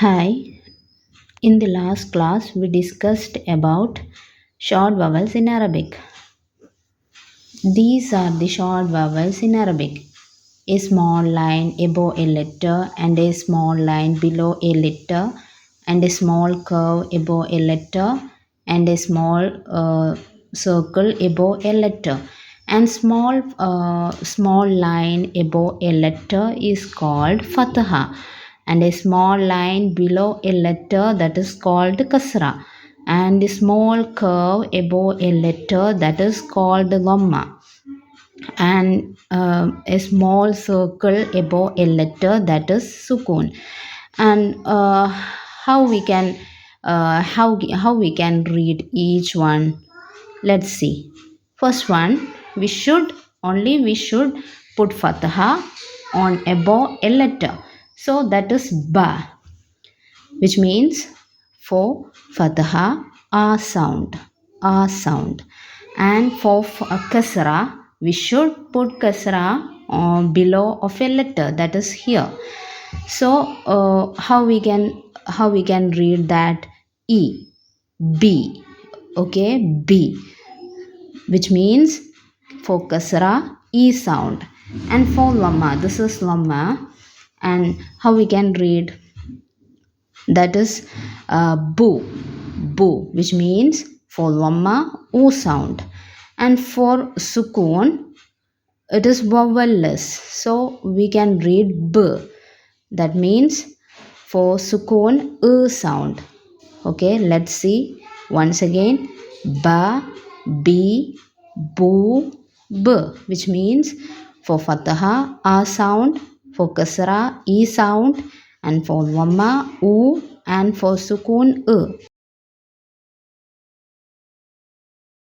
Hi, in the last class we discussed about short vowels in Arabic. These are the short vowels in Arabic. A small line above a letter and a small line below a letter and a small curve above a letter and a small circle above a letter and small line above a letter is called fatha and a small line below a letter that is called kasra and a small curve above a letter that is called dhamma and a small circle above a letter that is sukun. And how we can read each one, let's see. First one, we should put fatha on above a letter, so that is ba, which means for fatha a sound. And for kasra, we should put kasra below of a letter, that is here. So how we can read that? E, b, okay, b, which means for kasra e sound. And for lamma, this is lamma. And how we can read? That is boo, which means for lamma o sound. And for sukun, it is vowelless, so we can read b, that means for sukun e sound. Okay, let's see once again. Ba, b, boo, b, which means for fatha a sound, for kasra e sound, and for dhamma u, and for sukun e.